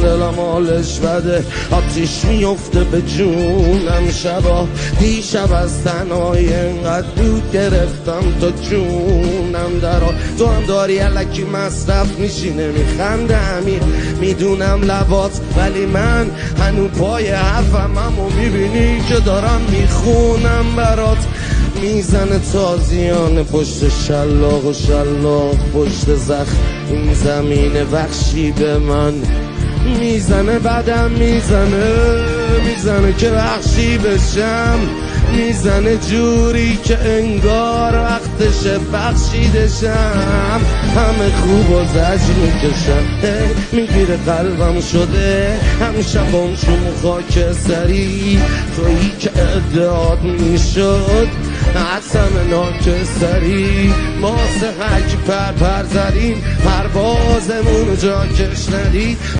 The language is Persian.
دلم حالش بده، آتیش میفته به جونم. شبا دیشب از تنهایی انقدر دود گرفتم تا جونم درا. تو هم داری الکی مصرف میشی نمیخنده همین، میدونم لبات ولی من هنو پای حرفم و میبینی که دارم میخونم برات. میزنه تازیانه پشت شلاق و شلاق پشت زخم، این زمین وحشی به من میزنه. بعدم میزنه که وحشی بشم، میزنه جوری که انگار وقتشه بخشیدشم. همه خوب و زج میکشم، میگیره قلبم شده هم شبام شون خاکستری. تویی که ادعاد میشد حسن ناکستری، ما سه حک پر زدیم پروازمون جا کش ندید.